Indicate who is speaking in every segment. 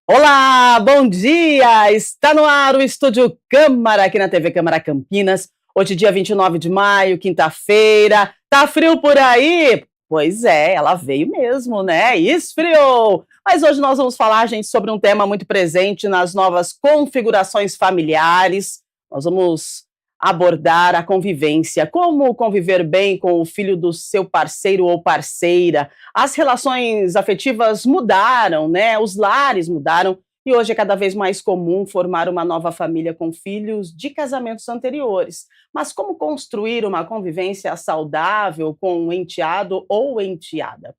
Speaker 1: Olá, bom dia! Está no ar o Estúdio Câmara, aqui na TV Câmara Campinas. Hoje, dia 29 de maio, quinta-feira. Tá frio por aí? Pois é, ela veio mesmo, né? Esfriou! Mas hoje nós vamos falar, gente, sobre um tema muito presente nas novas configurações familiares. Nós vamos abordar a convivência, como conviver bem com o filho do seu parceiro ou parceira. As relações afetivas mudaram, né? Os lares mudaram e hoje é cada vez mais comum formar uma nova família com filhos de casamentos anteriores. Mas como construir uma convivência saudável com um enteado ou enteada?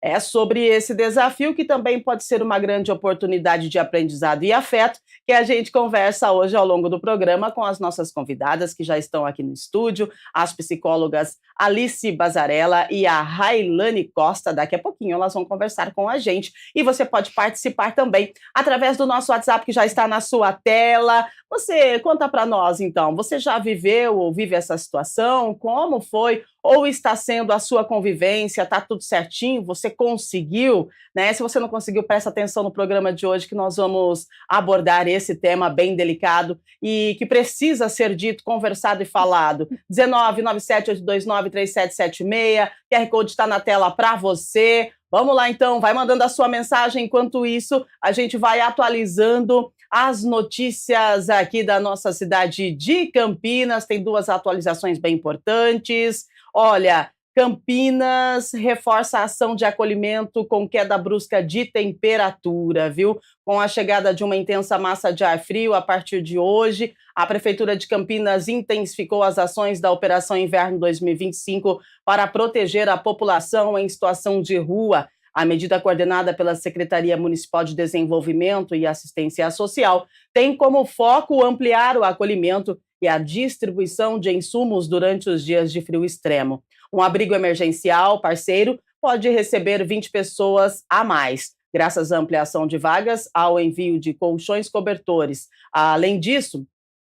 Speaker 1: É sobre esse desafio, que também pode ser uma grande oportunidade de aprendizado e afeto, que a gente conversa hoje ao longo do programa com as nossas convidadas que já estão aqui no estúdio, as psicólogas Alice Bazarella e a Railane Costa. Daqui a pouquinho elas vão conversar com a gente e você pode participar também através do nosso WhatsApp, que já está na sua tela. Você conta para nós, então, você já viveu ou vive essa situação? Como foi ou está sendo a sua convivência? Está tudo certinho? Você conseguiu? Né? Se você não conseguiu, presta atenção no programa de hoje, que nós vamos abordar esse tema bem delicado e que precisa ser dito, conversado e falado. 19978293776, QR Code está na tela para você. Vamos lá, então, vai mandando a sua mensagem. Enquanto isso, a gente vai atualizando as notícias aqui da nossa cidade de Campinas. Tem duas atualizações bem importantes. Olha, Campinas reforça a ação de acolhimento com queda brusca de temperatura, viu? Com a chegada de uma intensa massa de ar frio a partir de hoje, a Prefeitura de Campinas intensificou as ações da Operação Inverno 2025 para proteger a população em situação de rua. A medida, coordenada pela Secretaria Municipal de Desenvolvimento e Assistência Social, tem como foco ampliar o acolhimento e a distribuição de insumos durante os dias de frio extremo. Um abrigo emergencial, parceiro, pode receber 20 pessoas a mais, graças à ampliação de vagas, ao envio de colchões cobertores. Além disso,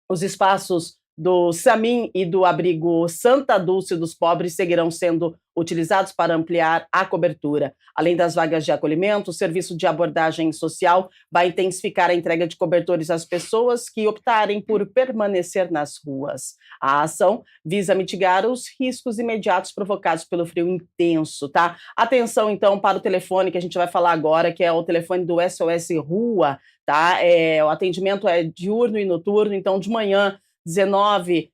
Speaker 1: os espaços do Samim e do abrigo Santa Dulce dos Pobres seguirão sendo utilizados para ampliar a cobertura. Além das vagas de acolhimento, o Serviço de Abordagem Social vai intensificar a entrega de cobertores às pessoas que optarem por permanecer nas ruas. A ação visa mitigar os riscos imediatos provocados pelo frio intenso, tá? Atenção, então, para o telefone que a gente vai falar agora, que é o telefone do SOS Rua, tá? O atendimento é diurno e noturno, então de manhã, 19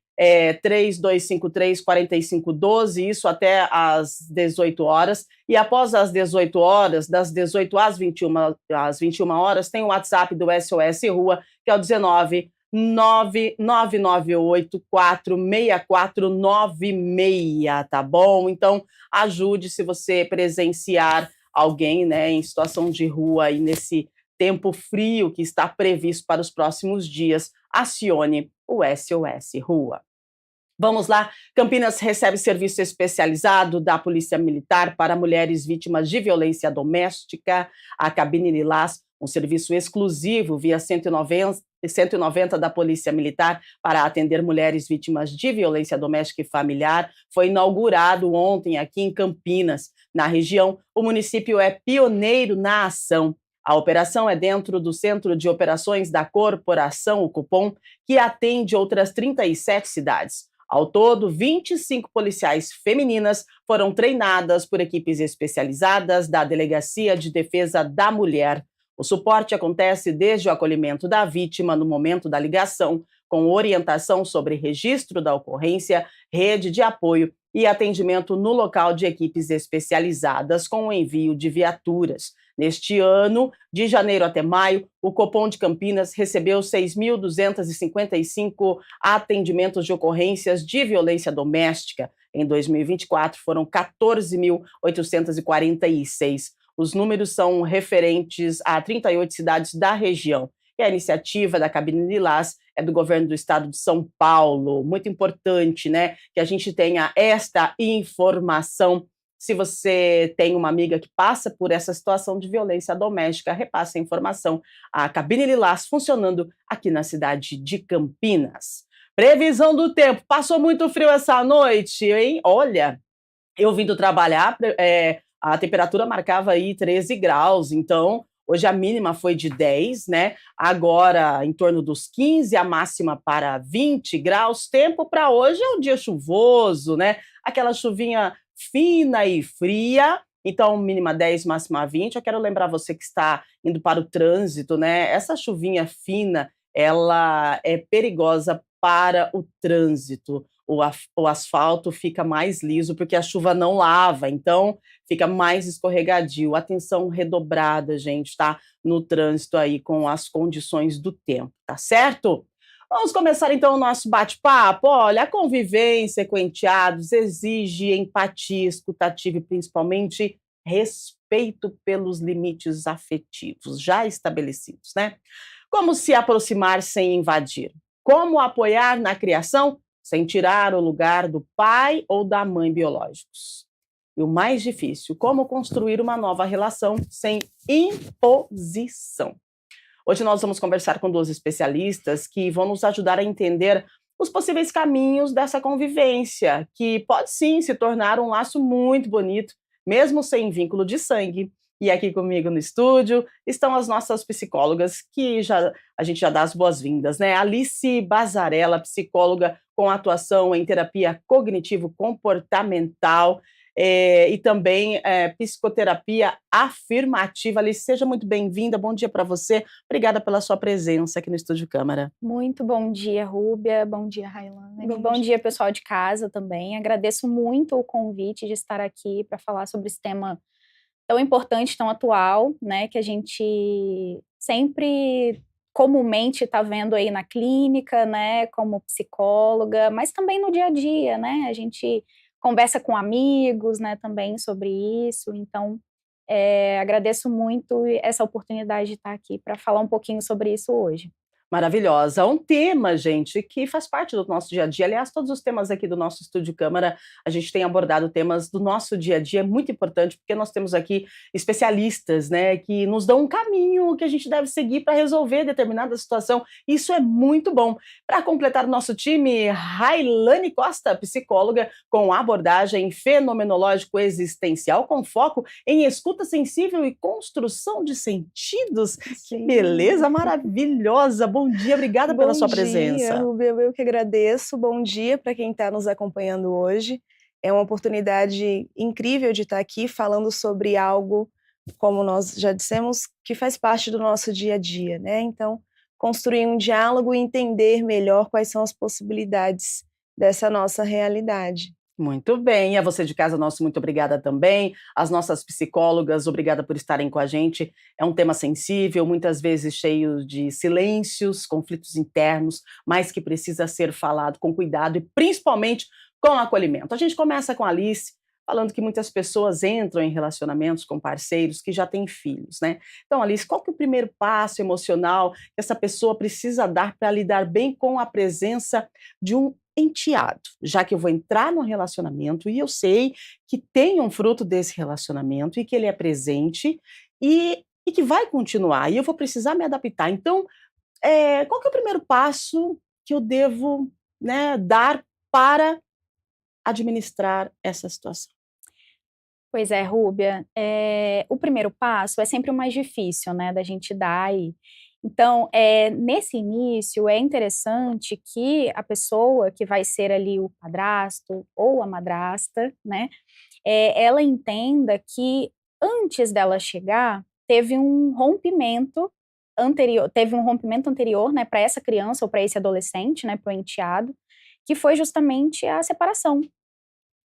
Speaker 1: 3253 4512, isso até às 18 horas, e após as 18 horas, das 18 às 21 horas, tem o WhatsApp do SOS Rua, que é o 19 999846496, tá bom? Então, ajude se você presenciar alguém, né, em situação de rua e nesse tempo frio que está previsto para os próximos dias, acione o SOS Rua. Vamos lá, Campinas recebe serviço especializado da Polícia Militar para mulheres vítimas de violência doméstica, a Cabine Lilás, um serviço exclusivo via 190 da Polícia Militar para atender mulheres vítimas de violência doméstica e familiar, foi inaugurado ontem aqui em Campinas. Na região, o município é pioneiro na ação. A operação é dentro do Centro de Operações da Corporação, o Cupom, que atende outras 37 cidades. Ao todo, 25 policiais femininas foram treinadas por equipes especializadas da Delegacia de Defesa da Mulher. O suporte acontece desde o acolhimento da vítima no momento da ligação, com orientação sobre registro da ocorrência, rede de apoio e atendimento no local de equipes especializadas, com o envio de viaturas. Neste ano, de janeiro até maio, o Copom de Campinas recebeu 6.255 atendimentos de ocorrências de violência doméstica. Em 2024, foram 14.846. Os números são referentes a 38 cidades da região. E a iniciativa da Cabine Lilás é do governo do estado de São Paulo. Muito importante, né, que a gente tenha esta informação. Se você tem uma amiga que passa por essa situação de violência doméstica, repasse a informação. A Cabine Lilás funcionando aqui na cidade de Campinas. Previsão do tempo. Passou muito frio essa noite, hein? Olha, eu vindo trabalhar, a temperatura marcava aí 13 graus, então Hoje a mínima foi de 10, né? Agora em torno dos 15, a máxima para 20 graus. Tempo para hoje é um dia chuvoso, né? Aquela chuvinha fina e fria. Então, mínima 10, máxima 20. Eu quero lembrar você que está indo para o trânsito, né? Essa chuvinha fina, ela é perigosa para o trânsito. O asfalto fica mais liso porque a chuva não lava, então fica mais escorregadio. Atenção redobrada, gente, tá? No trânsito aí com as condições do tempo, tá certo? Vamos começar então o nosso bate-papo. Olha, a convivência com enteados exige empatia escutativa e principalmente respeito pelos limites afetivos já estabelecidos, né? Como se aproximar sem invadir? Como apoiar na criação sem tirar o lugar do pai ou da mãe biológicos? E o mais difícil, como construir uma nova relação sem imposição? Hoje nós vamos conversar com 2 especialistas que vão nos ajudar a entender os possíveis caminhos dessa convivência, que pode sim se tornar um laço muito bonito, mesmo sem vínculo de sangue. E aqui comigo no estúdio estão as nossas psicólogas, que a gente já dá as boas-vindas, né? Alice Bazarella, psicóloga com atuação em terapia cognitivo-comportamental, e também psicoterapia afirmativa. Alice, seja muito bem-vinda, bom dia para você, obrigada pela sua presença aqui no Estúdio Câmara.
Speaker 2: Muito bom dia, Rúbia, bom dia, Railane, bom dia, pessoal de casa também, agradeço muito o convite de estar aqui para falar sobre esse tema tão importante, tão atual, né, que a gente sempre comumente está vendo aí na clínica, né, como psicóloga, mas também no dia a dia, né, a gente conversa com amigos, né, também sobre isso, então agradeço muito essa oportunidade de estar aqui para falar um pouquinho sobre isso hoje.
Speaker 1: Maravilhosa. Um tema, gente, que faz parte do nosso dia a dia. Aliás, todos os temas aqui do nosso Estúdio Câmara, a gente tem abordado temas do nosso dia a dia. É muito importante, porque nós temos aqui especialistas, né, que nos dão um caminho que a gente deve seguir para resolver determinada situação. Isso é muito bom. Para completar o nosso time, Railane Costa, psicóloga com abordagem fenomenológico-existencial, com foco em escuta sensível e construção de sentidos.
Speaker 2: Sim.
Speaker 1: Que beleza maravilhosa. Bom dia, obrigada pela sua presença.
Speaker 3: Bom dia, Rubia, eu que agradeço. Bom dia para quem está nos acompanhando hoje. É uma oportunidade incrível de estar aqui falando sobre algo, como nós já dissemos, que faz parte do nosso dia a dia, né? Então, construir um diálogo e entender melhor quais são as possibilidades dessa nossa realidade.
Speaker 1: Muito bem, e a você de casa, nosso muito obrigada também. As nossas psicólogas, obrigada por estarem com a gente. É um tema sensível, muitas vezes cheio de silêncios, conflitos internos, mas que precisa ser falado com cuidado e principalmente com acolhimento. A gente começa com a Alice, falando que muitas pessoas entram em relacionamentos com parceiros que já têm filhos, né? Então, Alice, qual que é o primeiro passo emocional que essa pessoa precisa dar para lidar bem com a presença de um enteado, já que eu vou entrar num relacionamento e eu sei que tem um fruto desse relacionamento e que ele é presente e que vai continuar, e eu vou precisar me adaptar. Então, qual que é o primeiro passo que eu devo, né, dar para administrar essa situação?
Speaker 2: Pois é, Rúbia, o primeiro passo é sempre o mais difícil, né, da gente dar aí. Então, nesse início, é interessante que a pessoa que vai ser ali o padrasto ou a madrasta, né, ela entenda que antes dela chegar, teve um rompimento anterior, né, para essa criança ou para esse adolescente, né, para o enteado, que foi justamente a separação,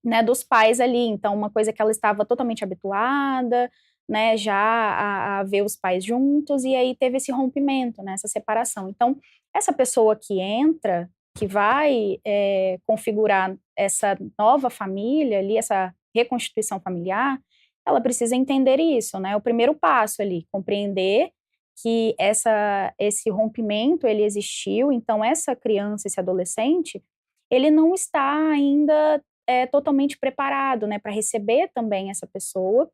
Speaker 2: né, dos pais ali. Então, uma coisa que ela estava totalmente habituada, né, já a ver os pais juntos, e aí teve esse rompimento, né, essa separação. Então, essa pessoa que entra, que vai configurar essa nova família ali, essa reconstituição familiar, ela precisa entender isso, né, o primeiro passo ali, compreender que esse rompimento, ele existiu, então essa criança, esse adolescente, ele não está ainda totalmente preparado, né, para receber também essa pessoa,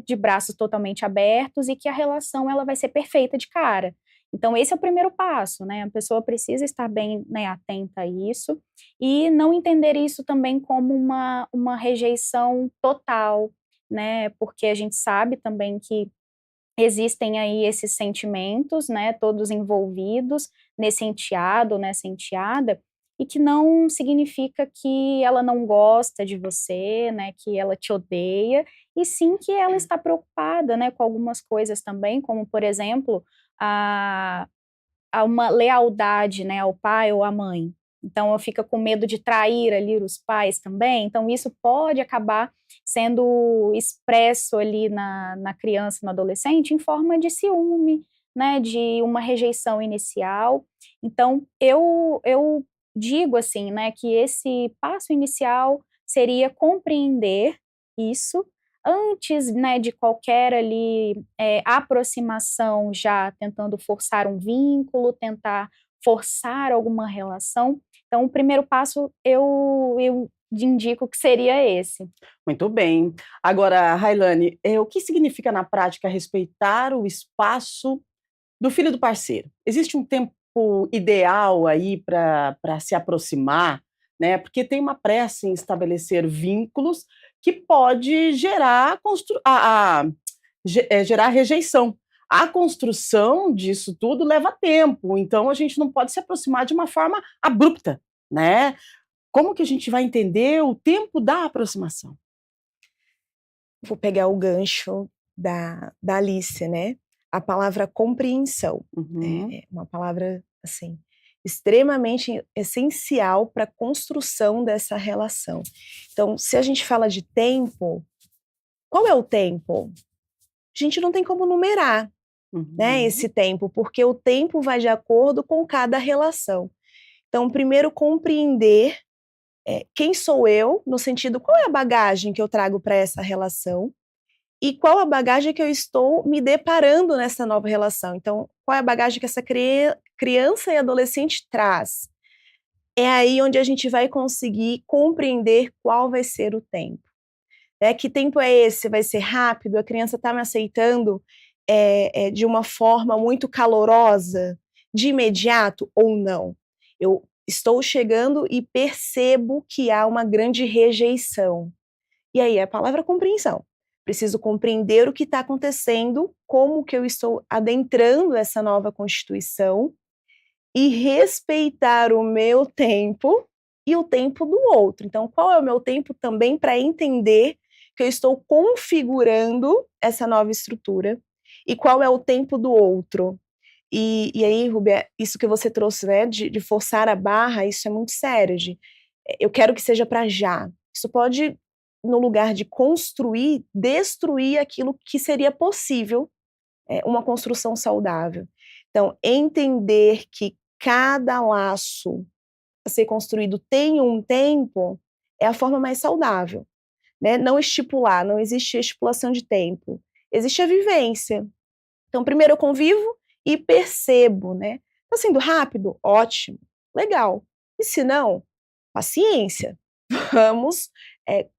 Speaker 2: de braços totalmente abertos, e que a relação ela vai ser perfeita de cara. Então esse é o primeiro passo, né, a pessoa precisa estar bem, né, atenta a isso, e não entender isso também como uma rejeição total, né, porque a gente sabe também que existem aí esses sentimentos, né, todos envolvidos nesse enteado, nessa enteada, e que não significa que ela não gosta de você, né, que ela te odeia, e sim que ela está preocupada, né, com algumas coisas também, como, por exemplo, a, a uma lealdade, né, ao pai ou à mãe. Então, ela fica com medo de trair ali os pais também, então isso pode acabar sendo expresso ali na criança, no adolescente, em forma de ciúme, né, de uma rejeição inicial. Então, eu digo assim, né, que esse passo inicial seria compreender isso antes, né, de qualquer ali aproximação, já tentando forçar um vínculo, tentar forçar alguma relação. Então, o primeiro passo eu indico que seria esse.
Speaker 1: Muito bem. Agora, Railane, o que significa na prática respeitar o espaço do filho do parceiro? Existe um tempo ideal aí para se aproximar, né? Porque tem uma pressa em estabelecer vínculos que pode gerar, gerar rejeição. A construção disso tudo leva tempo, então a gente não pode se aproximar de uma forma abrupta, né? Como que a gente vai entender o tempo da aproximação?
Speaker 3: Vou pegar o gancho da Alice, né? A palavra compreensão.
Speaker 1: Uhum.
Speaker 3: É uma palavra, assim, extremamente essencial para a construção dessa relação. Então, se a gente fala de tempo, qual é o tempo? A gente não tem como numerar, né,
Speaker 1: Uhum.
Speaker 3: esse tempo, porque o tempo vai de acordo com cada relação. Então, primeiro, compreender quem sou eu, no sentido, qual é a bagagem que eu trago para essa relação, e qual a bagagem que eu estou me deparando nessa nova relação. Então, qual é a bagagem que essa criança e adolescente traz? É aí onde a gente vai conseguir compreender qual vai ser o tempo. Que tempo é esse? Vai ser rápido? A criança está me aceitando de uma forma muito calorosa, de imediato ou não? Eu estou chegando e percebo que há uma grande rejeição. E aí é a palavra compreensão. Preciso compreender o que está acontecendo, como que eu estou adentrando essa nova constituição e respeitar o meu tempo e o tempo do outro. Então, qual é o meu tempo também para entender que eu estou configurando essa nova estrutura e qual é o tempo do outro. E aí, Rubia, isso que você trouxe, né, de forçar a barra, isso é muito sério, eu quero que seja para já. Isso pode, no lugar de construir, destruir aquilo que seria possível, uma construção saudável. Então, entender que cada laço a ser construído tem um tempo é a forma mais saudável, né? Não estipular, não existe estipulação de tempo, existe a vivência. Então, primeiro eu convivo e percebo, né? Está sendo rápido? Ótimo, legal. E se não, paciência. Vamos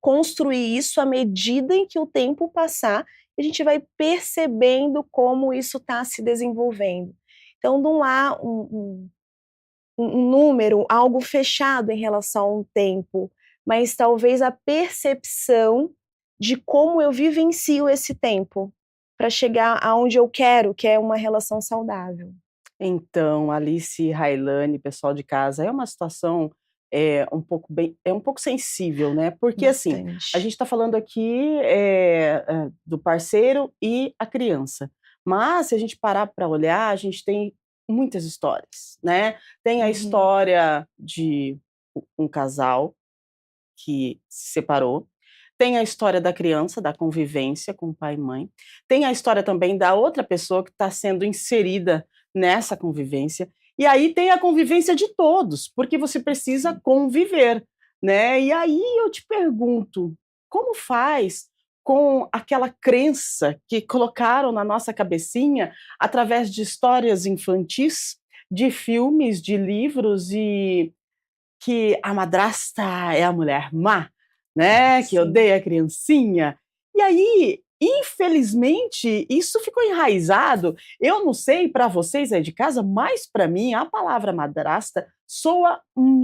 Speaker 3: construir isso à medida em que o tempo passar, a gente vai percebendo como isso está se desenvolvendo. Então, não há um número, algo fechado em relação ao tempo, mas talvez a percepção de como eu vivencio esse tempo para chegar aonde eu quero, que é uma relação saudável.
Speaker 1: Então, Alice e Railane, pessoal de casa, é uma situação um pouco sensível, né? Porque assim, a gente está falando aqui do parceiro e a criança, mas se a gente parar para olhar, a gente tem muitas histórias, né? Tem a história de um casal que se separou, tem a história da criança, da convivência com pai e mãe, tem a história também da outra pessoa que está sendo inserida nessa convivência, e aí tem a convivência de todos, porque você precisa conviver, né? E aí eu te pergunto, como faz com aquela crença que colocaram na nossa cabecinha através de histórias infantis, de filmes, de livros, e que a madrasta é a mulher má, né? Que odeia a criancinha. E aí, infelizmente, isso ficou enraizado. Eu não sei para vocês aí de casa, mas para mim a palavra madrasta soa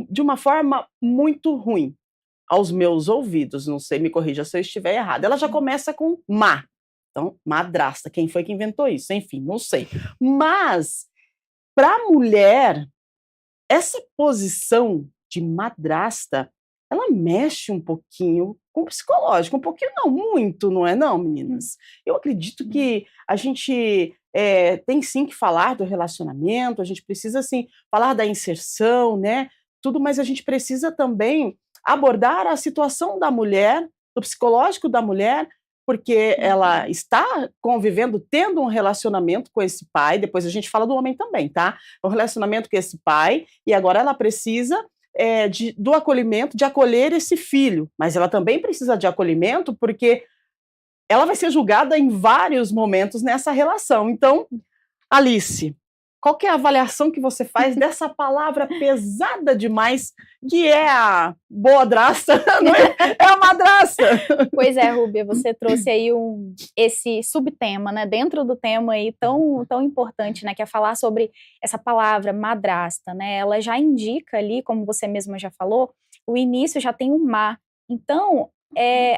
Speaker 1: de uma forma muito ruim aos meus ouvidos. Não sei, me corrija se eu estiver errado. Ela já começa com má. Então, madrasta, quem foi que inventou isso? Enfim, não sei. Mas, para a mulher, essa posição de madrasta, ela mexe um pouquinho com o psicológico, um pouquinho não, muito, não é não, meninas? Eu acredito que a gente tem sim que falar do relacionamento, a gente precisa sim falar da inserção, né? Tudo, mas a gente precisa também abordar a situação da mulher, do psicológico da mulher, porque ela está convivendo, tendo um relacionamento com esse pai, depois a gente fala do homem também, tá? Um relacionamento com esse pai, e agora ela precisa do acolhimento, de acolher esse filho, mas ela também precisa de acolhimento porque ela vai ser julgada em vários momentos nessa relação. Então, Alice, qual que é a avaliação que você faz dessa palavra pesada demais, que é a boadrasta, não é? É a madrasta.
Speaker 2: Pois é, Rúbia, você trouxe aí esse subtema, né, dentro do tema aí tão importante, né, que é falar sobre essa palavra madrasta, né, ela já indica ali, como você mesma já falou, o início já tem um má. Então,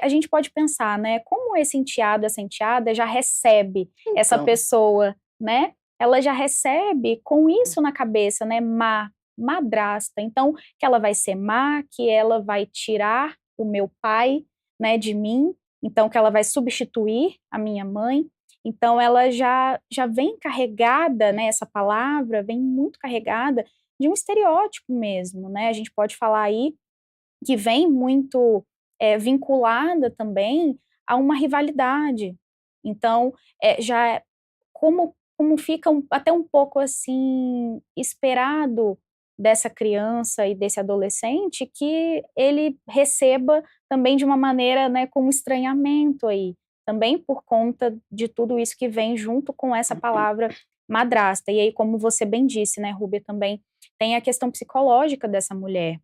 Speaker 2: a gente pode pensar, né, como esse enteado, essa enteada já recebe essa pessoa, né, ela já recebe com isso na cabeça, né, madrasta. Então, que ela vai ser má, que ela vai tirar o meu pai, né, de mim, então que ela vai substituir a minha mãe. Então, ela já vem carregada, né, essa palavra vem muito carregada de um estereótipo mesmo, né, a gente pode falar aí que vem muito vinculada também a uma rivalidade. Então, já como fica até um pouco assim esperado dessa criança e desse adolescente que ele receba também de uma maneira, né, com estranhamento aí, também por conta de tudo isso que vem junto com essa palavra madrasta. E aí, como você bem disse, né, Rúbia, também tem a questão psicológica dessa mulher.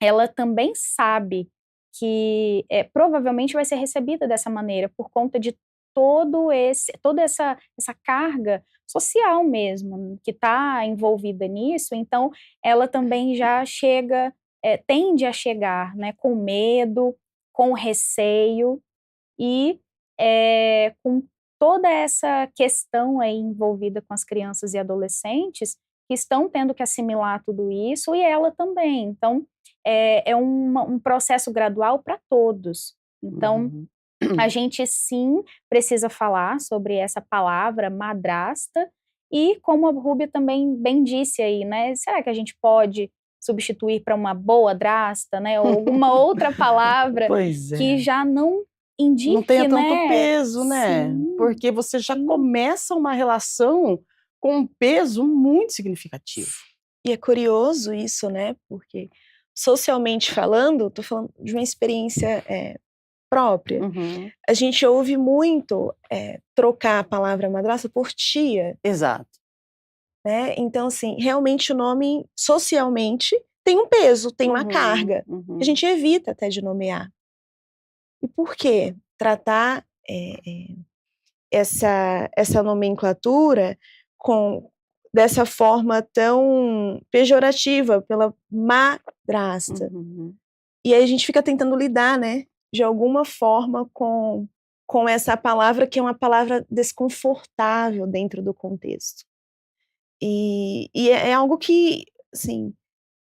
Speaker 2: Ela também sabe que provavelmente vai ser recebida dessa maneira por conta de toda essa carga social mesmo que está envolvida nisso. Então ela também já tende a chegar, né, com medo, com receio e com toda essa questão aí envolvida com as crianças e adolescentes que estão tendo que assimilar tudo isso, e ela também. Então é um processo gradual para todos. Então, a gente sim precisa falar sobre essa palavra madrasta, e como a Rúbia também bem disse aí, né, será que a gente pode substituir para uma boadrasta, né, ou alguma outra palavra que já não indique,
Speaker 1: não tenha tanto
Speaker 2: né?
Speaker 1: peso, né?
Speaker 2: Sim,
Speaker 1: porque você já começa uma relação com um peso muito significativo.
Speaker 3: E é curioso isso, né, porque socialmente falando, estou falando de uma experiência própria. A gente ouve muito trocar a palavra madrasta por tia.
Speaker 1: Exato.
Speaker 3: Né? Então, assim, realmente o nome, socialmente, tem um peso, tem uma carga. A gente evita até de nomear. E por quê? Tratar essa nomenclatura dessa forma tão pejorativa, pela madrasta. E aí a gente fica tentando lidar, né, de alguma forma com essa palavra, que é uma palavra desconfortável dentro do contexto. E é algo que, assim,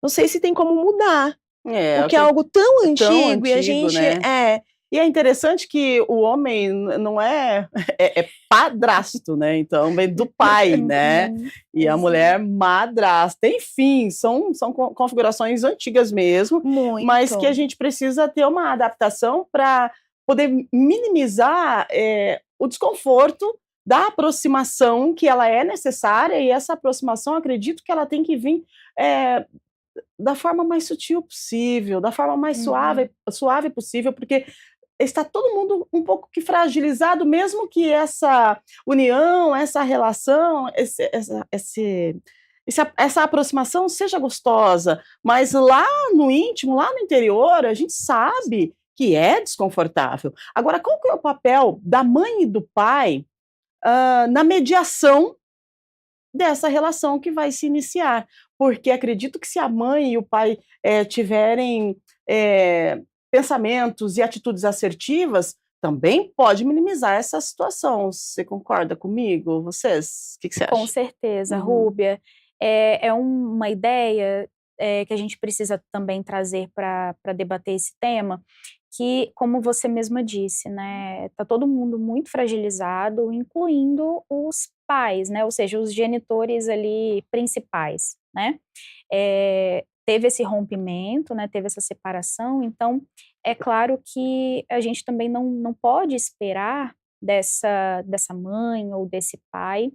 Speaker 3: não sei se tem como mudar, porque é algo tão antigo, e a gente...
Speaker 1: Né? E é interessante que o homem não é padrasto, né? Então vem do pai, né? E a mulher madrasta. Enfim, são configurações antigas mesmo, mas que a gente precisa ter uma adaptação para poder minimizar o desconforto da aproximação, que ela é necessária, e essa aproximação, acredito que ela tem que vir da forma mais sutil possível, da forma mais suave possível, porque está todo mundo um pouco que fragilizado, mesmo que essa união, essa relação, essa aproximação seja gostosa, mas lá no íntimo, lá no interior, a gente sabe que é desconfortável. Agora, qual que é o papel da mãe e do pai na mediação dessa relação que vai se iniciar? Porque acredito que se a mãe e o pai tiverem pensamentos e atitudes assertivas, também pode minimizar essa situação. Você concorda comigo? Vocês? O que você
Speaker 2: Com
Speaker 1: acha?
Speaker 2: certeza,
Speaker 1: Uhum.
Speaker 2: Rúbia. É uma ideia que a gente precisa também trazer para debater esse tema, que, como você mesma disse, né, tá todo mundo muito fragilizado, incluindo os pais, né, ou seja, os genitores ali principais, né. Teve esse rompimento, né, teve essa separação, então é claro que a gente também não pode esperar dessa mãe ou desse pai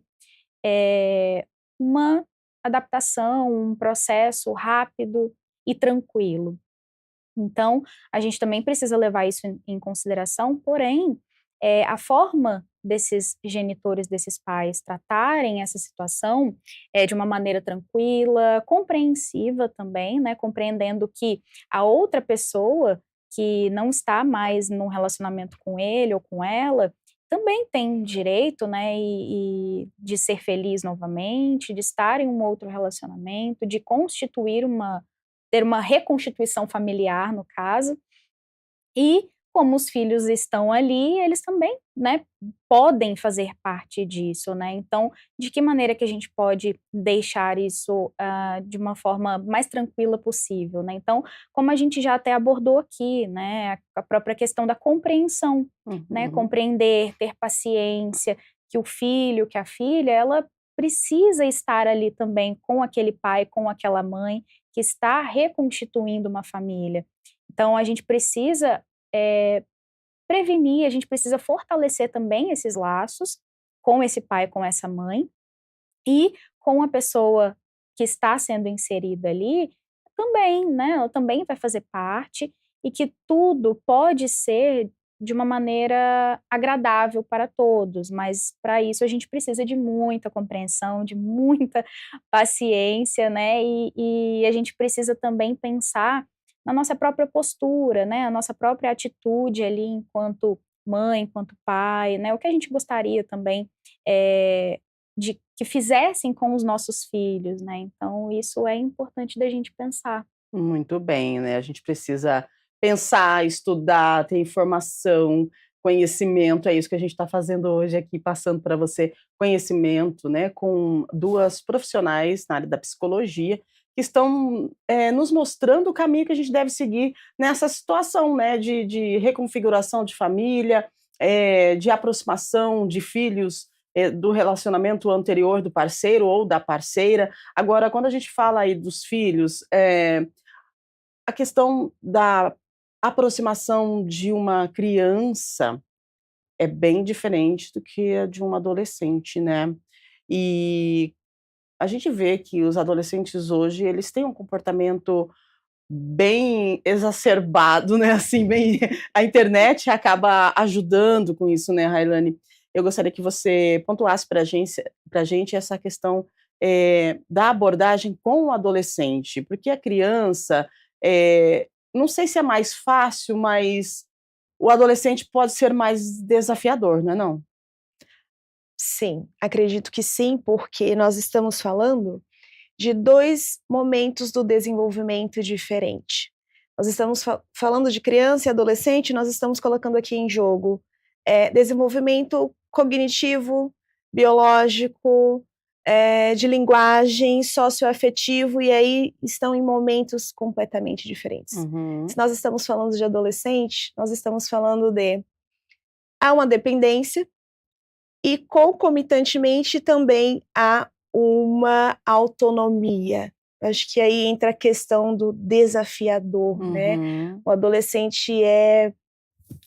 Speaker 2: uma adaptação, um processo rápido e tranquilo. Então, a gente também precisa levar isso em consideração, porém, a forma desses genitores, desses pais tratarem essa situação é de uma maneira tranquila, compreensiva também, né, compreendendo que a outra pessoa que não está mais num relacionamento com ele ou com ela, também tem direito, né, e de ser feliz novamente, de estar em um outro relacionamento, de ter uma reconstituição familiar, no caso, e como os filhos estão ali, eles também, né, podem fazer parte disso, né, então, de que maneira que a gente pode deixar isso, de uma forma mais tranquila possível, né, então, como a gente já até abordou aqui, né, a própria questão da compreensão, né,
Speaker 1: Uhum.
Speaker 2: compreender, ter paciência, que o filho, que a filha, ela precisa estar ali também com aquele pai, com aquela mãe, que está reconstituindo uma família. Então a gente precisa, prevenir, a gente precisa fortalecer também esses laços com esse pai, com essa mãe, e com a pessoa que está sendo inserida ali, também, né, ela também vai fazer parte, e que tudo pode ser de uma maneira agradável para todos, mas para isso a gente precisa de muita compreensão, de muita paciência, né, e a gente precisa também pensar na nossa própria postura, né, a nossa própria atitude ali enquanto mãe, enquanto pai, né, o que a gente gostaria também, de que fizessem com os nossos filhos, né, então isso é importante da gente pensar.
Speaker 1: Muito bem, né, a gente precisa pensar, estudar, ter informação, conhecimento, é isso que a gente está fazendo hoje aqui, passando para você conhecimento, né, com 2 profissionais na área da psicologia, que estão, nos mostrando o caminho que a gente deve seguir nessa situação, né, de reconfiguração de família, de aproximação de filhos, do relacionamento anterior do parceiro ou da parceira. Agora, quando a gente fala aí dos filhos, a questão da aproximação de uma criança é bem diferente do que a de um adolescente, né. E a gente vê que os adolescentes hoje, eles têm um comportamento bem exacerbado, né, assim, bem a internet acaba ajudando com isso, né, Railane. Eu gostaria que você pontuasse pra gente essa questão, da abordagem com o adolescente, porque a criança, não sei se é mais fácil, mas o adolescente pode ser mais desafiador, não é não?
Speaker 3: Sim, acredito que sim, porque nós estamos falando de 2 momentos do desenvolvimento diferente. Nós estamos falando de criança e adolescente, nós estamos colocando aqui em jogo, desenvolvimento cognitivo, biológico, de linguagem, socioafetivo, e aí estão em momentos completamente diferentes.
Speaker 1: Uhum.
Speaker 3: Se nós estamos falando de adolescente, nós estamos falando de há uma dependência e concomitantemente também há uma autonomia. Acho que aí entra a questão do desafiador, né.
Speaker 1: Uhum.
Speaker 3: O adolescente é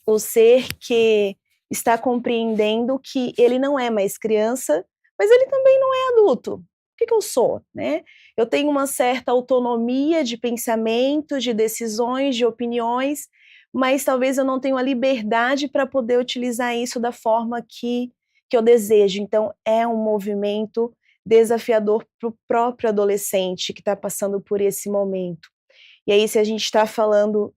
Speaker 3: o ser que está compreendendo que ele não é mais criança, mas ele também não é adulto. O que eu sou, né? Eu tenho uma certa autonomia de pensamento, de decisões, de opiniões, mas talvez eu não tenha a liberdade para poder utilizar isso da forma que eu desejo. Então, é um movimento desafiador para o próprio adolescente que está passando por esse momento. E aí, se a gente está falando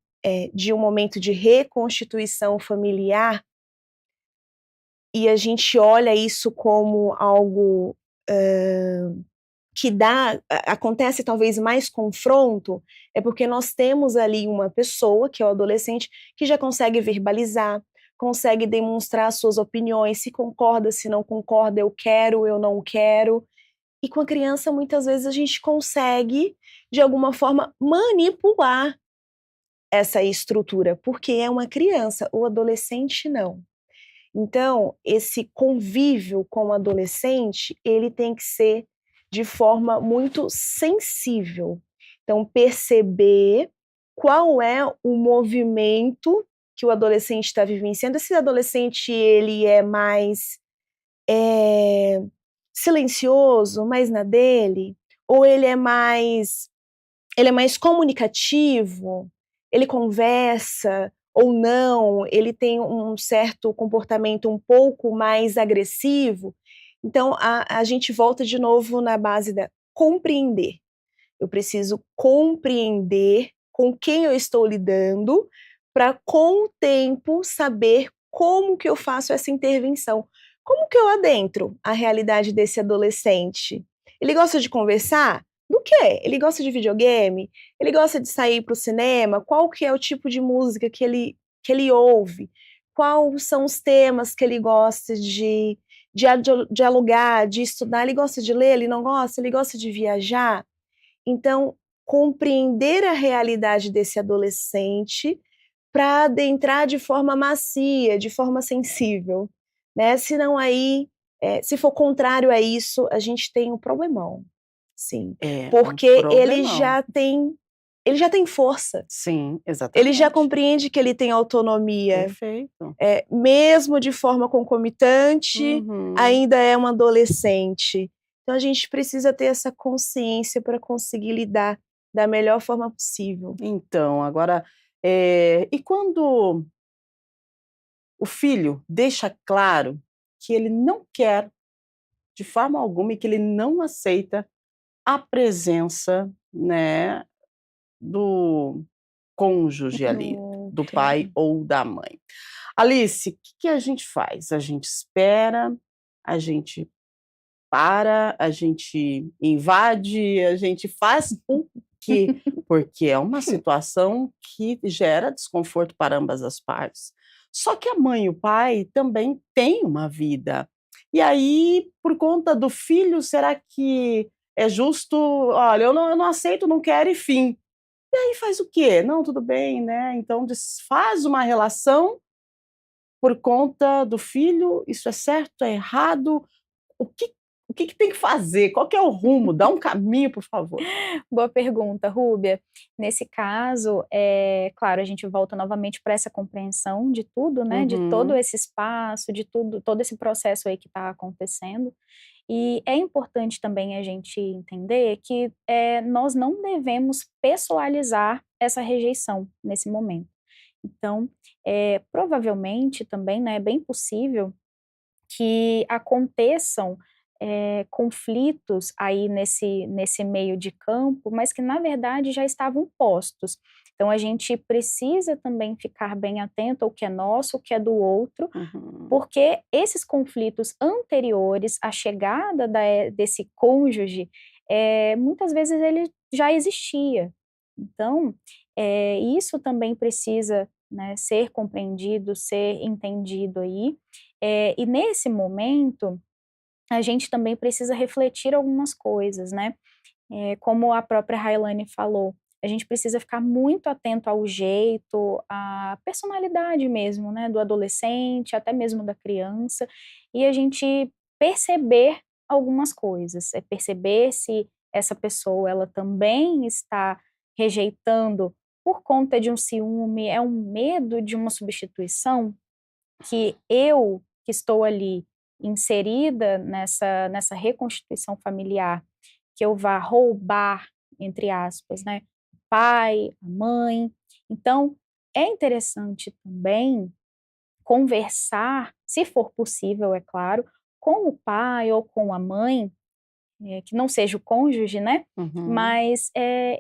Speaker 3: de um momento de reconstituição familiar, e a gente olha isso como algo que acontece talvez mais confronto, é porque nós temos ali uma pessoa, que é o adolescente, que já consegue verbalizar, consegue demonstrar suas opiniões, se concorda, se não concorda, eu quero, eu não quero. E com a criança, muitas vezes, a gente consegue, de alguma forma, manipular essa estrutura, porque é uma criança, o adolescente não. Então, esse convívio com o adolescente, ele tem que ser de forma muito sensível. Então, perceber qual é o movimento que o adolescente está vivenciando. Esse adolescente, ele é mais silencioso, mais na dele, ou ele é mais comunicativo, ele conversa ou não, ele tem um certo comportamento um pouco mais agressivo. Então, a gente volta de novo na base da compreender. Eu preciso compreender com quem eu estou lidando para, com o tempo, saber como que eu faço essa intervenção. Como que eu adentro a realidade desse adolescente? Ele gosta de conversar? Do quê? Ele gosta de videogame? Ele gosta de sair para o cinema? Qual que é o tipo de música que ele ouve? Quais são os temas que ele gosta de dialogar, de estudar? Ele gosta de ler? Ele não gosta? Ele gosta de viajar? Então, compreender a realidade desse adolescente para adentrar de forma macia, de forma sensível, né? Senão aí, se for contrário a isso, a gente tem um problemão, sim. Porque ele já tem força.
Speaker 1: Sim, exatamente.
Speaker 3: Ele já compreende que ele tem autonomia.
Speaker 1: Perfeito.
Speaker 3: Mesmo de forma concomitante, ainda é um adolescente. Então, a gente precisa ter essa consciência para conseguir lidar da melhor forma possível.
Speaker 1: Então, agora, e quando o filho deixa claro que ele não quer, de forma alguma, e que ele não aceita a presença, né, do cônjuge ali, do pai ou da mãe. Alice, o que a gente faz? A gente espera, a gente para, a gente invade, a gente faz o quê? Porque é uma situação que gera desconforto para ambas as partes. Só que a mãe e o pai também têm uma vida. E aí, por conta do filho, será que é justo? Olha, eu não aceito, não quero e fim. E aí faz o quê? Não, tudo bem, né? Então desfaz uma relação por conta do filho. Isso é certo? É errado? O que tem que fazer? Qual que é o rumo? Dá um caminho, por favor.
Speaker 2: Boa pergunta, Rúbia. Nesse caso, claro, a gente volta novamente para essa compreensão de tudo, né? De todo esse espaço, de tudo, todo esse processo aí que está acontecendo. E é importante também a gente entender que nós não devemos pessoalizar essa rejeição nesse momento. Então, provavelmente também, né, é bem possível que aconteçam conflitos aí nesse meio de campo, mas que na verdade já estavam postos. Então a gente precisa também ficar bem atento ao que é nosso, o que é do outro, porque esses conflitos anteriores à chegada desse cônjuge, muitas vezes ele já existia. Então, isso também precisa, né, ser compreendido, ser entendido aí. E nesse momento, a gente também precisa refletir algumas coisas, né? Como a própria Railane falou, a gente precisa ficar muito atento ao jeito, à personalidade mesmo, né, do adolescente, até mesmo da criança, e a gente perceber algumas coisas, perceber se essa pessoa, ela também está rejeitando por conta de um ciúme, é um medo de uma substituição, que eu, que estou ali inserida nessa reconstituição familiar, que eu vá roubar, entre aspas, né, o pai, a mãe. Então, é interessante também conversar, se for possível, é claro, com o pai ou com a mãe, que não seja o cônjuge, né, mas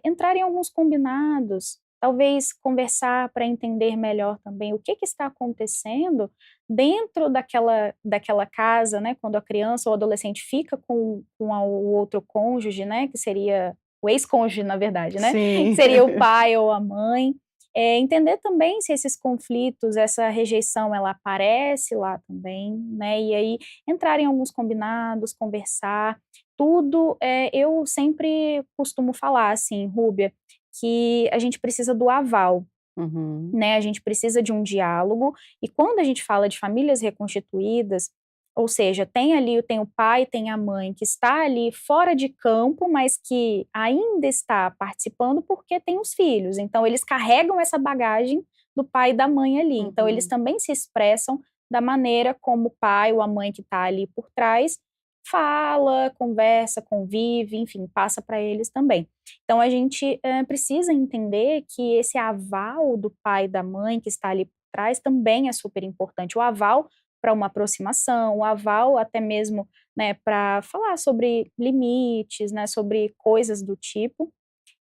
Speaker 2: entrar em alguns combinados, talvez conversar para entender melhor também o que está acontecendo dentro daquela casa, né, quando a criança ou o adolescente fica com o outro cônjuge, né, que seria o ex-cônjuge, na verdade, né,
Speaker 1: Sim.
Speaker 2: seria o pai ou a mãe. Entender também se esses conflitos, essa rejeição, ela aparece lá também, né? E aí entrar em alguns combinados, conversar, tudo. Eu sempre costumo falar assim, Rúbia, que a gente precisa do aval,
Speaker 1: Uhum.
Speaker 2: né? A gente precisa de um diálogo, e quando a gente fala de famílias reconstituídas, ou seja, tem o pai, tem a mãe que está ali fora de campo, mas que ainda está participando porque tem os filhos. Então, eles carregam essa bagagem do pai e da mãe ali. Então, eles
Speaker 1: Uhum.
Speaker 2: também se expressam da maneira como o pai ou a mãe que está ali por trás fala, conversa, convive, enfim, passa para eles também. Então, a gente precisa entender que esse aval do pai e da mãe que está ali por trás também é super importante. O aval para uma aproximação, o aval até mesmo, né, para falar sobre limites, né, sobre coisas do tipo.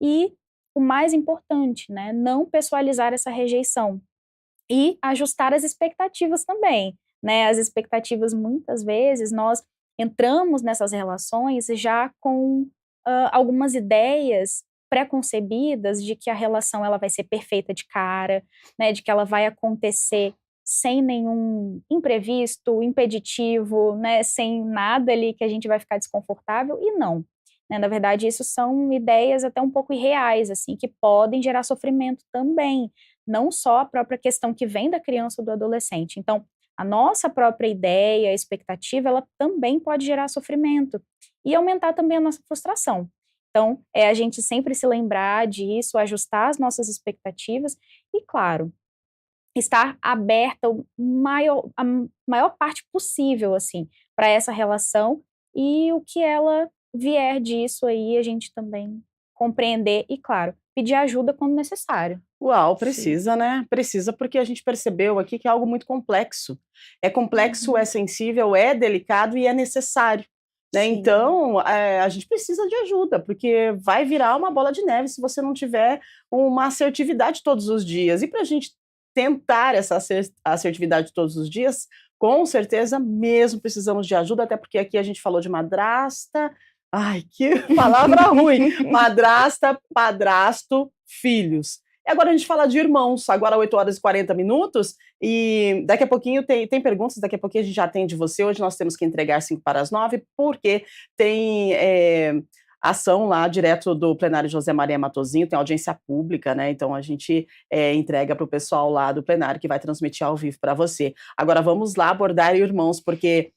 Speaker 2: E o mais importante, né, não pessoalizar essa rejeição e ajustar as expectativas também, né? As expectativas, muitas vezes, nós entramos nessas relações já com algumas ideias pré-concebidas de que a relação ela vai ser perfeita de cara, né? De que ela vai acontecer sem nenhum imprevisto, impeditivo, né? Sem nada ali que a gente vai ficar desconfortável, e não. Né? Na verdade, isso são ideias até um pouco irreais, assim, que podem gerar sofrimento também, não só a própria questão que vem da criança ou do adolescente. Então, a nossa própria ideia, a expectativa, ela também pode gerar sofrimento e aumentar também a nossa frustração. Então, é a gente sempre se lembrar disso, ajustar as nossas expectativas e, claro, estar aberta a maior parte possível, assim, para essa relação, e o que ela vier disso aí, a gente também compreender e, claro, pedir ajuda quando necessário.
Speaker 1: Uau,
Speaker 3: Sim.
Speaker 1: precisa, né? Precisa, porque a gente percebeu aqui que é algo muito complexo. É complexo, é
Speaker 2: Uhum.
Speaker 1: sensível, é delicado e é necessário. Né?
Speaker 3: Sim.
Speaker 1: Então, a gente precisa de ajuda, porque vai virar uma bola de neve se você não tiver uma assertividade todos os dias. E para a gente tentar essa assertividade todos os dias, com certeza mesmo precisamos de ajuda, até porque aqui a gente falou de madrasta. Ai, que palavra ruim! Madrasta, padrasto, filhos. E agora a gente fala de irmãos, agora 8h40, e daqui a pouquinho tem perguntas, daqui a pouquinho a gente já atende você. Hoje nós temos que entregar 5 para as 9, porque tem ação lá direto do plenário José Maria Matosinho, tem audiência pública, né? Então a gente entrega para o pessoal lá do plenário que vai transmitir ao vivo para você. Agora vamos lá abordar irmãos, porque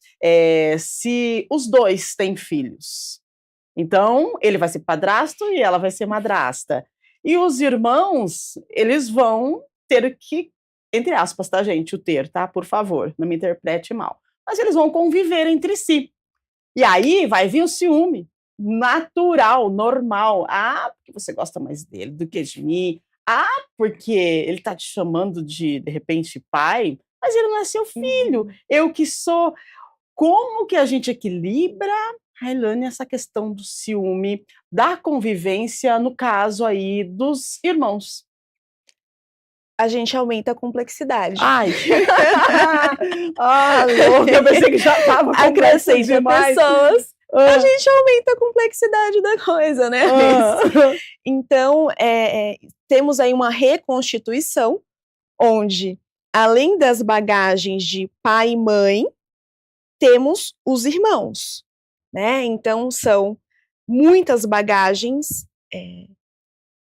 Speaker 1: se os dois têm filhos, então ele vai ser padrasto e ela vai ser madrasta. E os irmãos, eles vão ter que, entre aspas, tá, gente? O ter, tá? Por favor, não me interprete mal. Mas eles vão conviver entre si. E aí vai vir o ciúme natural, normal. Ah, porque você gosta mais dele do que de mim. Ah, porque ele tá te chamando de repente, pai, mas ele não é seu filho.
Speaker 3: Uhum.
Speaker 1: Eu que sou. Como que a gente equilibra, Railane, essa questão do ciúme, da convivência, no caso aí dos irmãos?
Speaker 3: A gente aumenta a complexidade.
Speaker 1: Ai, ah, louca, eu pensei que já estava complexo
Speaker 3: Acrescenta
Speaker 1: demais.
Speaker 3: pessoas, a
Speaker 1: Ah,
Speaker 3: gente aumenta a complexidade da coisa, né?
Speaker 1: ah.
Speaker 3: Então, temos aí uma reconstituição, onde, além das bagagens de pai e mãe, temos os irmãos, né? Então, são muitas bagagens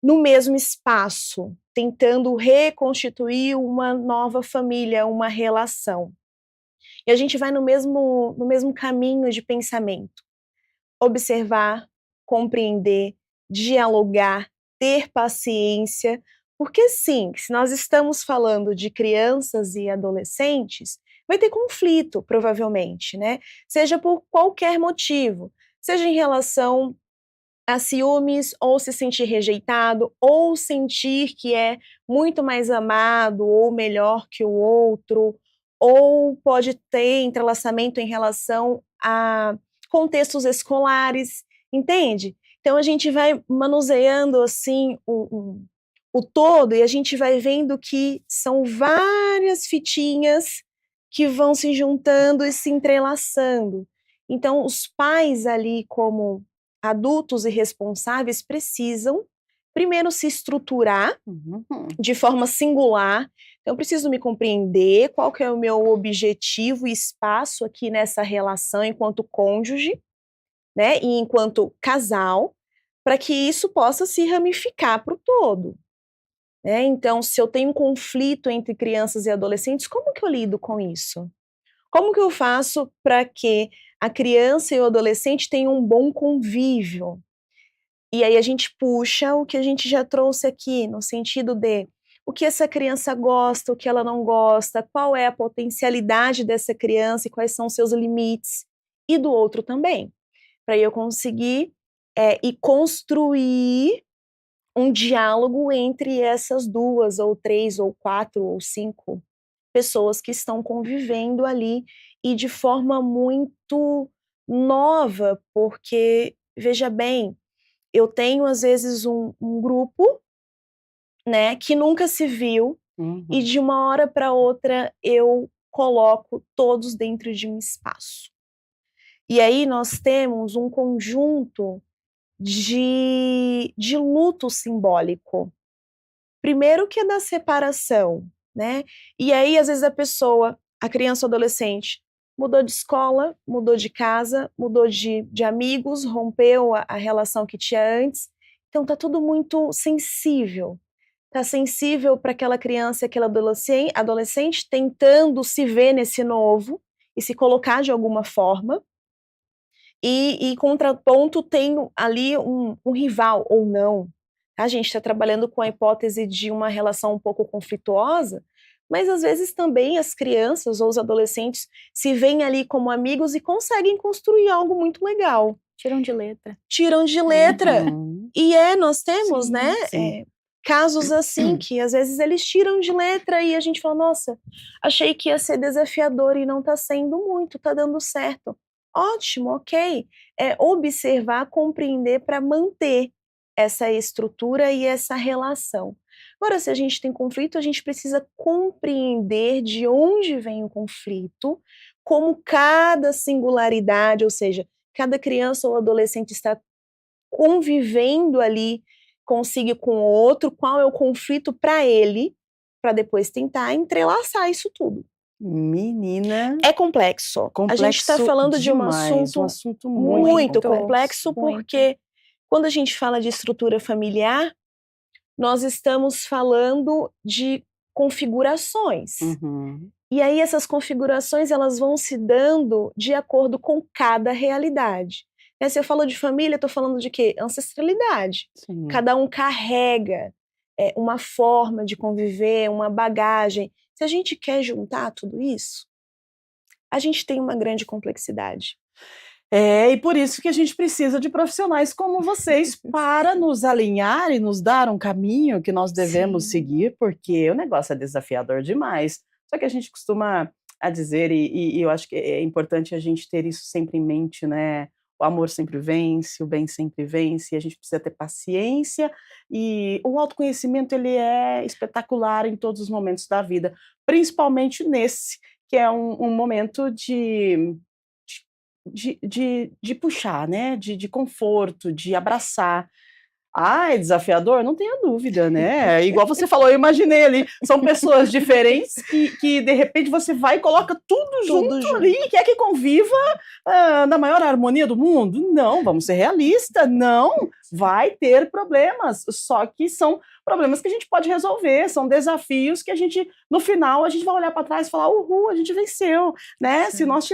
Speaker 3: no mesmo espaço, tentando reconstituir uma nova família, uma relação. E a gente vai no mesmo caminho de pensamento. Observar, compreender, dialogar, ter paciência, porque sim, se nós estamos falando de crianças e adolescentes, vai ter conflito, provavelmente, né? Seja por qualquer motivo, seja em relação a ciúmes, ou se sentir rejeitado, ou sentir que é muito mais amado ou melhor que o outro, ou pode ter entrelaçamento em relação a contextos escolares, entende? Então a gente vai manuseando assim o todo, e a gente vai vendo que são várias fitinhas que vão se juntando e se entrelaçando. Então os pais ali, como adultos e responsáveis, precisam primeiro se estruturar de forma singular. Então, eu preciso me compreender qual que é o meu objetivo e espaço aqui nessa relação enquanto cônjuge, né, e enquanto casal, para que isso possa se ramificar para o todo. Né? Então, se eu tenho um conflito entre crianças e adolescentes, como que eu lido com isso? Como que eu faço para que a criança e o adolescente tenham um bom convívio? E aí a gente puxa o que a gente já trouxe aqui, no sentido de o que essa criança gosta, o que ela não gosta, qual é a potencialidade dessa criança e quais são os seus limites, e do outro também, para eu conseguir e construir um diálogo entre essas 2, ou 3, ou 4, ou 5 pessoas que estão convivendo ali, e de forma muito nova, porque, veja bem, eu tenho às vezes um grupo, né, que nunca se viu, e de uma hora para outra eu coloco todos dentro de um espaço. E aí nós temos um conjunto de luto simbólico. Primeiro que é da separação, né? E aí, às vezes, a criança ou adolescente, mudou de escola, mudou de casa, mudou de amigos, rompeu a relação que tinha antes. Então, tá tudo muito sensível. Tá sensível para aquela criança e aquele adolescente tentando se ver nesse novo e se colocar de alguma forma. E contraponto, tem ali um rival, ou não. A gente está trabalhando com a hipótese de uma relação um pouco conflituosa, mas às vezes também as crianças ou os adolescentes se veem ali como amigos e conseguem construir algo muito legal.
Speaker 2: Tiram de letra.
Speaker 3: Tiram de letra. E nós temos,
Speaker 1: Sim,
Speaker 3: né,
Speaker 1: sim.
Speaker 3: casos assim, que às vezes eles tiram de letra e a gente fala, nossa, achei que ia ser desafiador e não está sendo muito, está dando certo. Ótimo, ok. É observar, compreender para manter essa estrutura e essa relação. Agora, se a gente tem conflito, a gente precisa compreender de onde vem o conflito, como cada singularidade, ou seja, cada criança ou adolescente está convivendo ali consigo com o outro, qual é o conflito para ele, para depois tentar entrelaçar isso tudo.
Speaker 1: Menina.
Speaker 3: É complexo. A gente está falando
Speaker 1: demais,
Speaker 3: de um
Speaker 1: assunto
Speaker 3: muito complexo,
Speaker 2: muito.
Speaker 3: porque quando a gente fala de estrutura familiar, nós estamos falando de configurações. E aí essas configurações, elas vão se dando de acordo com cada realidade. Se eu falo de família, estou falando de quê? Ancestralidade.
Speaker 1: Sim.
Speaker 3: Cada um carrega uma forma de conviver, uma bagagem. Se a gente quer juntar tudo isso, a gente tem uma grande complexidade.
Speaker 1: E por isso que a gente precisa de profissionais como vocês para nos alinhar e nos dar um caminho que nós devemos seguir, porque o negócio é desafiador demais. Só que a gente costuma a dizer, e eu acho que é importante a gente ter isso sempre em mente, né? O amor sempre vence, o bem sempre vence, e a gente precisa ter paciência, e o autoconhecimento, ele é espetacular em todos os momentos da vida, principalmente nesse, que é um momento de puxar, né, de conforto, de abraçar. É desafiador? Não tenha dúvida, né? Igual você falou, eu imaginei ali, são pessoas diferentes que de repente você vai e coloca tudo junto ali e quer que conviva na maior harmonia do mundo? Não, vamos ser realistas, não, vai ter problemas, só que são problemas que a gente pode resolver, são desafios que a gente, no final, a gente vai olhar para trás e falar, uhul, a gente venceu, né? Sim. Se nós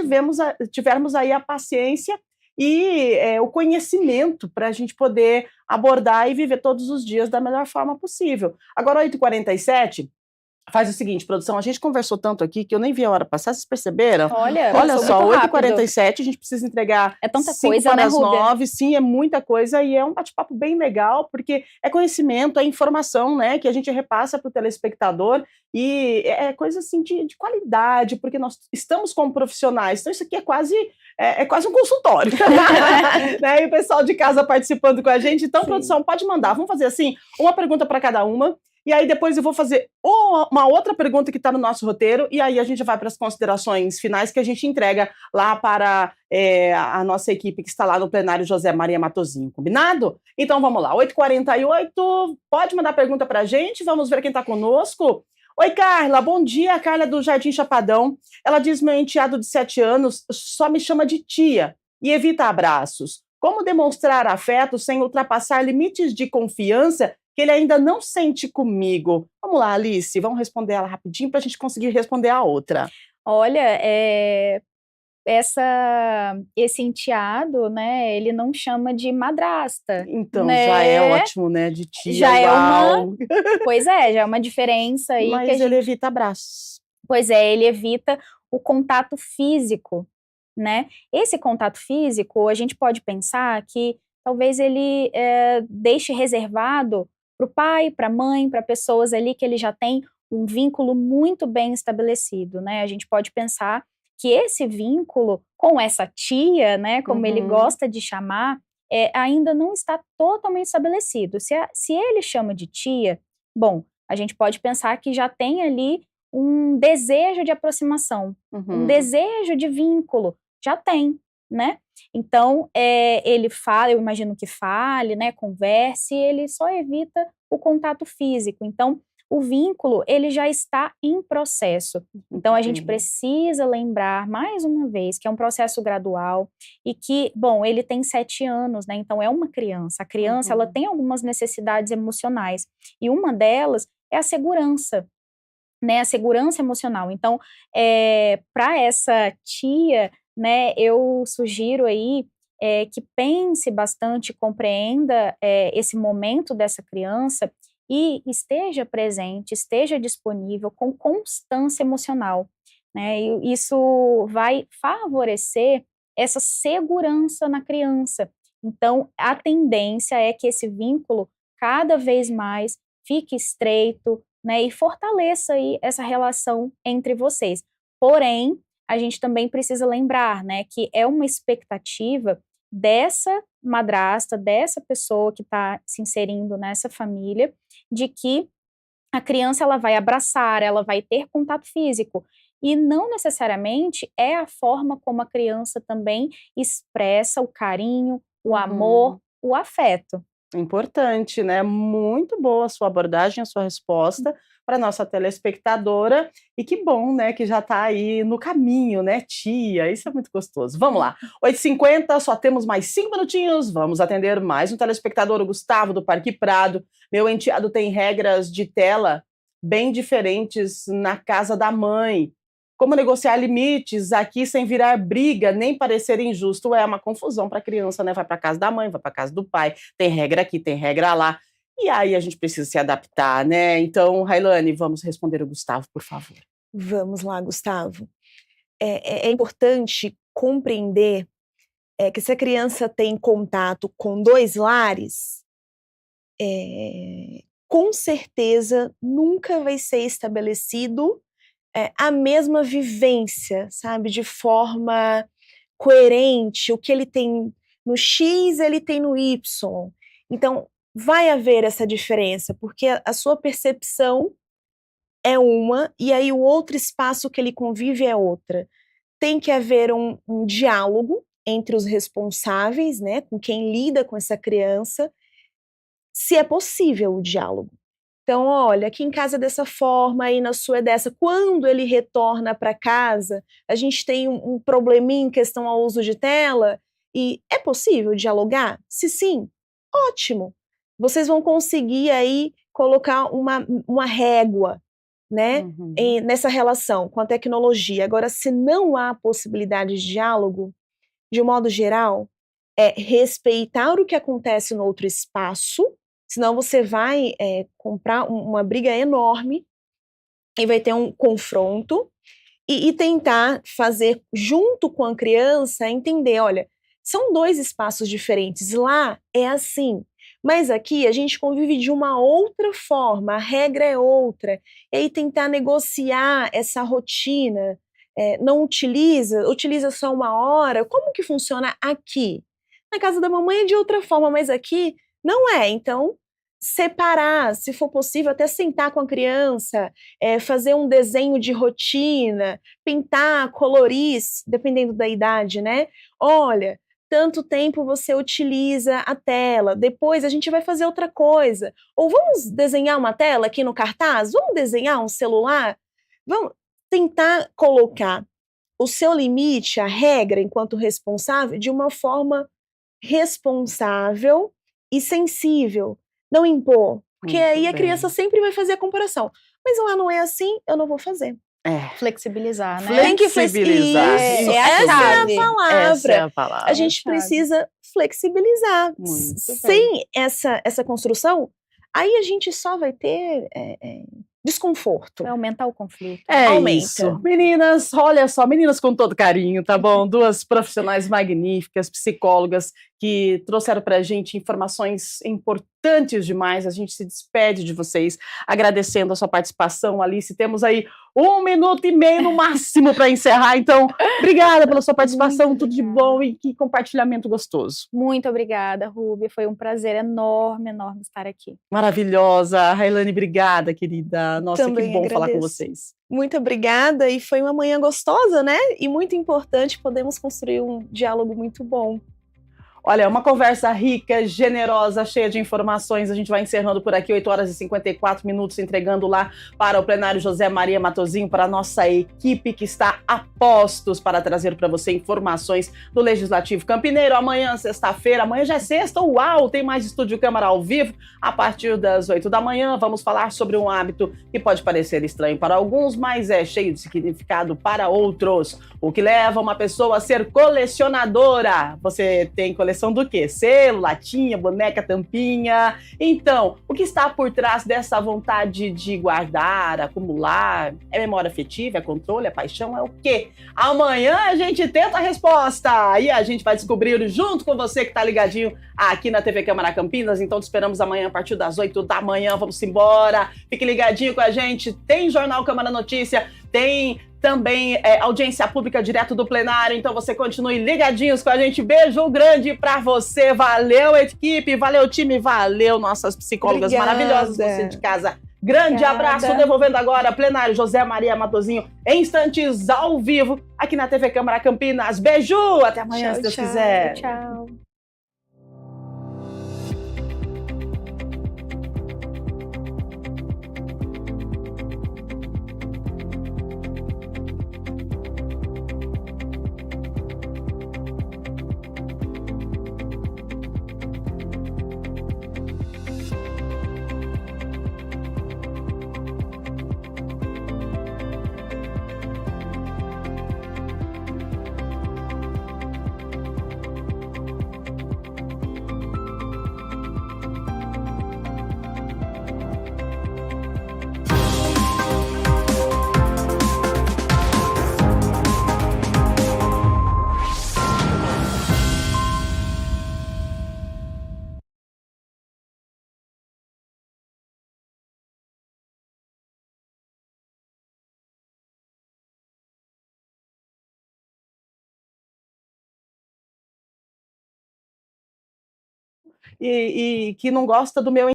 Speaker 1: tivermos aí a paciência e o conhecimento para a gente poder abordar e viver todos os dias da melhor forma possível. Agora, 8h47, faz o seguinte, produção, a gente conversou tanto aqui que eu nem vi a hora passar, vocês perceberam? Olha só, 8h47, a gente precisa entregar
Speaker 2: é tanta coisa, né,
Speaker 1: 8h49, sim, é muita coisa, e é um bate-papo bem legal, porque é conhecimento, é informação, né, que a gente repassa para o telespectador, e é coisa assim de qualidade, porque nós estamos como profissionais, então isso aqui é quase um consultório, né? E o pessoal de casa participando com a gente, então, sim. Produção, pode mandar, vamos fazer assim, uma pergunta para cada uma, E aí depois eu vou fazer uma outra pergunta que está no nosso roteiro, e aí a gente vai para as considerações finais que a gente entrega lá para a nossa equipe que está lá no plenário José Maria Matosinho, combinado? Então vamos lá, 8h48, pode mandar pergunta para a gente, vamos ver quem está conosco. Oi, Carla, bom dia, Carla do Jardim Chapadão. Ela diz: meu enteado de 7 anos só me chama de tia e evita abraços. Como demonstrar afeto sem ultrapassar limites de confiança que ele ainda não sente comigo? Vamos lá, Alice, vamos responder ela rapidinho para a gente conseguir responder a outra.
Speaker 2: Olha, esse enteado, né, ele não chama de madrasta.
Speaker 1: Então,
Speaker 2: né?
Speaker 1: já é ótimo, né, de tia,
Speaker 2: Já é
Speaker 1: uau.
Speaker 2: Pois é, já é uma diferença aí.
Speaker 1: Mas ele evita abraços.
Speaker 2: Pois é, ele evita o contato físico, né? Esse contato físico, a gente pode pensar que talvez ele deixe reservado para o pai, para a mãe, para pessoas ali que ele já tem um vínculo muito bem estabelecido, né? A gente pode pensar que esse vínculo com essa tia, né, como ele gosta de chamar, ainda não está totalmente estabelecido. Se ele chama de tia, bom, a gente pode pensar que já tem ali um desejo de aproximação, um desejo de vínculo, já tem, né? Então, ele fala, eu imagino que fale, né, converse, ele só evita o contato físico. Então, o vínculo, ele já está em processo. Então, a gente precisa lembrar, mais uma vez, que é um processo gradual e que, bom, ele tem 7 anos, né? Então, é uma criança. A criança, ela tem algumas necessidades emocionais e uma delas é a segurança, né? A segurança emocional. Então, para essa tia, né, eu sugiro aí que pense bastante, compreenda esse momento dessa criança e esteja presente, esteja disponível com constância emocional, né? E isso vai favorecer essa segurança na criança. Então, a tendência é que esse vínculo cada vez mais fique estreito, né? E fortaleça aí essa relação entre vocês. Porém, a gente também precisa lembrar, né, que é uma expectativa dessa madrasta, dessa pessoa que está se inserindo nessa família, de que a criança ela vai abraçar, ela vai ter contato físico, e não necessariamente é a forma como a criança também expressa o carinho, o amor, o afeto.
Speaker 1: Importante, né? Muito boa a sua abordagem, a sua resposta para nossa telespectadora. E que bom, né, que já está aí no caminho, né, tia? Isso é muito gostoso. Vamos lá. 8h50, só temos mais 5 minutinhos. Vamos atender mais um telespectador, o Gustavo, do Parque Prado. Meu enteado tem regras de tela bem diferentes na casa da mãe. Como negociar limites aqui sem virar briga, nem parecer injusto? É uma confusão para a criança, né? Vai para casa da mãe, vai para casa do pai, tem regra aqui, tem regra lá. E aí a gente precisa se adaptar, né? Então, Railane, vamos responder o Gustavo, por favor.
Speaker 3: Vamos lá, Gustavo. É importante compreender que se a criança tem contato com 2 lares, com certeza nunca vai ser estabelecido a mesma vivência, sabe, de forma coerente. O que ele tem no X, ele tem no Y. Então, vai haver essa diferença, porque a sua percepção é uma, e aí o outro espaço que ele convive é outra. Tem que haver um diálogo entre os responsáveis, né, com quem lida com essa criança, se é possível o diálogo. Então, olha, aqui em casa é dessa forma, aí na sua é dessa. Quando ele retorna para casa, a gente tem um probleminha em questão ao uso de tela, e é possível dialogar? Se sim, ótimo. Vocês vão conseguir aí colocar uma régua, né, nessa relação com a tecnologia. Agora, se não há possibilidade de diálogo, de um modo geral, é respeitar o que acontece no outro espaço, senão você vai comprar uma briga enorme e vai ter um confronto e tentar fazer junto com a criança entender, olha, são 2 espaços diferentes, lá é assim, mas aqui a gente convive de uma outra forma, a regra é outra, e aí tentar negociar essa rotina, não utiliza só 1 hora, como que funciona aqui? Na casa da mamãe é de outra forma, mas aqui não é. Então, separar, se for possível, até sentar com a criança, fazer um desenho de rotina, pintar, colorir, dependendo da idade, né? Olha, tanto tempo você utiliza a tela, depois a gente vai fazer outra coisa. Ou vamos desenhar uma tela aqui no cartaz? Vamos desenhar um celular? Vamos tentar colocar o seu limite, a regra, enquanto responsável, de uma forma responsável e sensível. Não impor, porque
Speaker 1: Muito
Speaker 3: aí a
Speaker 1: bem.
Speaker 3: criança sempre vai fazer a comparação. Mas lá não é assim, eu não vou fazer.
Speaker 2: Flexibilizar, né?
Speaker 3: Tem que
Speaker 1: Flexibilizar.
Speaker 3: Isso,
Speaker 2: É a
Speaker 3: essa
Speaker 2: chave.
Speaker 3: é a palavra.
Speaker 1: Essa é a palavra.
Speaker 3: A gente precisa flexibilizar.
Speaker 1: Muito
Speaker 3: Sem essa construção, aí a gente só vai ter desconforto.
Speaker 2: Vai aumentar o conflito.
Speaker 3: Aumenta.
Speaker 1: Isso. Meninas, olha só, meninas com todo carinho, tá bom? Duas profissionais magníficas, psicólogas, que trouxeram pra gente informações importantes demais. A gente se despede de vocês, agradecendo a sua participação, Alice. Temos aí 1 minuto e meio no máximo para encerrar, então, obrigada pela sua participação, tudo de bom e que compartilhamento gostoso.
Speaker 2: Muito obrigada, Rúbia. Foi um prazer enorme, enorme estar aqui.
Speaker 1: Maravilhosa. Railane, obrigada, querida. Nossa,
Speaker 3: Também
Speaker 1: que bom falar com
Speaker 3: agradeço.
Speaker 1: vocês.
Speaker 3: Muito obrigada, e foi uma manhã gostosa, né? E muito importante, podemos construir um diálogo muito bom.
Speaker 1: Olha, uma conversa rica, generosa, cheia de informações. A gente vai encerrando por aqui, 8 horas e 54 minutos, entregando lá para o plenário José Maria Matosinho, para a nossa equipe que está a postos para trazer para você informações do Legislativo Campineiro. Amanhã, sexta-feira, amanhã já é sexta, uau! Tem mais Estúdio Câmara ao vivo, a partir das 8 da manhã. Vamos falar sobre um hábito que pode parecer estranho para alguns, mas é cheio de significado para outros. O que leva uma pessoa a ser colecionadora. Você tem coleção do quê? Selo, latinha, boneca, tampinha. Então, o que está por trás dessa vontade de guardar, acumular? É memória afetiva, é controle, é paixão, é o quê? Amanhã a gente tenta a resposta e a gente vai descobrir junto com você que está ligadinho aqui na TV Câmara Campinas. Então, te esperamos amanhã a partir das 8 da manhã. Vamos embora. Fique ligadinho com a gente. Tem Jornal Câmara Notícia, tem também audiência pública direto do plenário, então você continue ligadinhos com a gente. Beijo grande pra você, valeu equipe, valeu time, valeu nossas psicólogas maravilhosas, você de casa. Grande abraço, devolvendo agora plenário José Maria Matosinho, em instantes ao vivo, aqui na TV Câmara Campinas. Beijo, até amanhã, se Deus quiser.
Speaker 2: Tchau.
Speaker 1: E que não gosta do meu